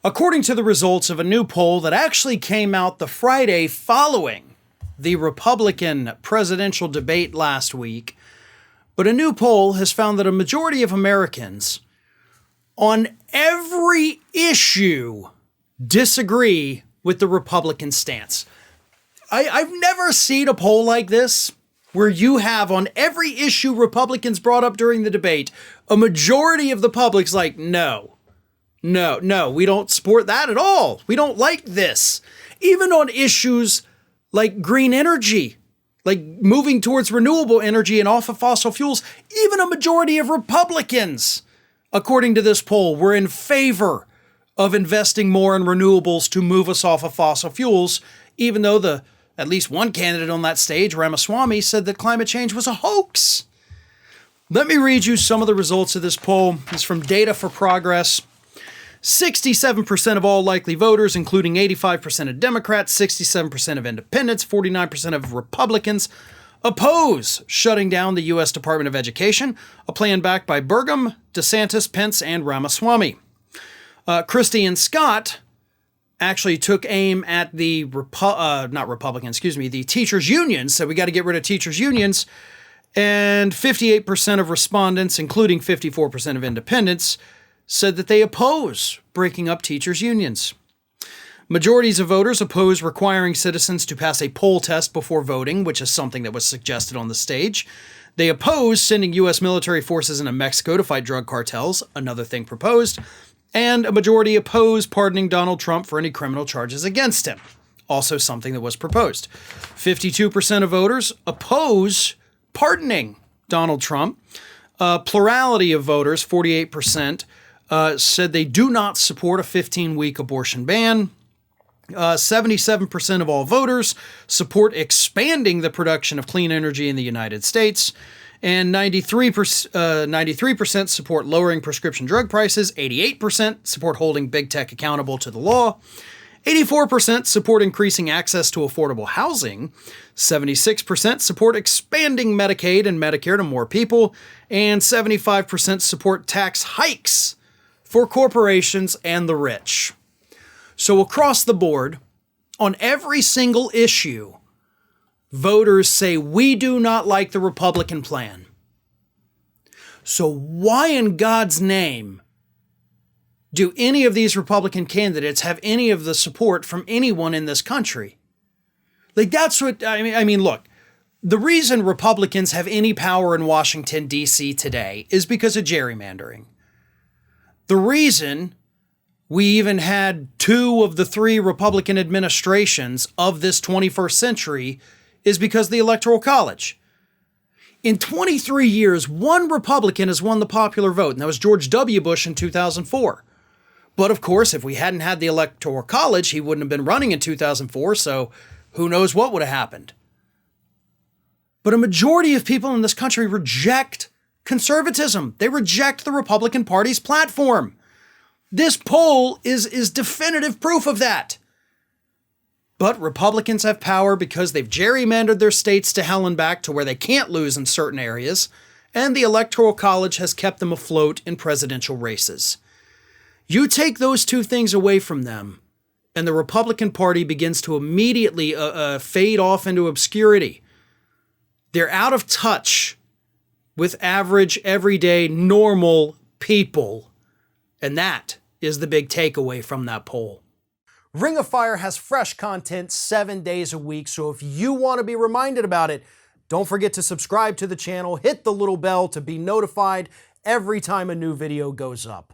According to the results of a new poll that actually came out the Friday following the Republican presidential debate last week, but a new poll has found that a majority of Americans on every issue disagree with the Republican stance. I've never seen a poll like this where you have on every issue Republicans brought up during the debate, a majority of the public's like, no, we don't support that at all. We don't like this. Even on issues like green energy, like moving towards renewable energy and off of fossil fuels, even a majority of Republicans, according to this poll, were in favor of investing more in renewables to move us off of fossil fuels, even though at least one candidate on that stage, Ramaswamy, said that climate change was a hoax. Let me read you some of the results of this poll. It's from Data for Progress. 67% of all likely voters, including 85% of Democrats, 67% of independents, 49% of Republicans, oppose shutting down the U.S. Department of Education, a plan backed by Burgum, DeSantis, Pence, and Ramaswamy. Christie and Scott actually took aim at the the teachers' unions, said we got to get rid of teachers' unions, and 58% of respondents, including 54% of independents, said that they oppose breaking up teachers' unions. Majorities of voters oppose requiring citizens to pass a poll test before voting, which is something that was suggested on the stage. They oppose sending U.S. military forces into Mexico to fight drug cartels, another thing proposed. And a majority oppose pardoning Donald Trump for any criminal charges against him, also something that was proposed. 52% of voters oppose pardoning Donald Trump. Plurality of voters, 48%, said they do not support a 15-week abortion ban. 77% of all voters support expanding the production of clean energy in the United States. And 93% support lowering prescription drug prices. 88% support holding big tech accountable to the law. 84% support increasing access to affordable housing. 76% support expanding Medicaid and Medicare to more people. And 75% support tax hikes for corporations and the rich. So across the board, on every single issue, voters say we do not like the Republican plan. So why in God's name do any of these Republican candidates have any of the support from anyone in this country? Like, that's what, I mean, look, the reason Republicans have any power in Washington, D.C. today is because of gerrymandering. The reason we even had 2 of the 3 Republican administrations of this 21st century is because of the Electoral College. In 23 years, one Republican has won the popular vote, and that was George W. Bush in 2004. But of course, if we hadn't had the Electoral College, he wouldn't have been running in 2004, so who knows what would have happened. But a majority of people in this country reject conservatism. They reject the Republican Party's platform. This poll is definitive proof of that. But Republicans have power because they've gerrymandered their states to hell and back to where they can't lose in certain areas, and the Electoral College has kept them afloat in presidential races. You take those 2 things away from them, and the Republican Party begins to immediately fade off into obscurity. They're out of touch with average, everyday, normal people. And that is the big takeaway from that poll. Ring of Fire has fresh content 7 days a week, so if you want to be reminded about it, don't forget to subscribe to the channel, hit the little bell to be notified every time a new video goes up.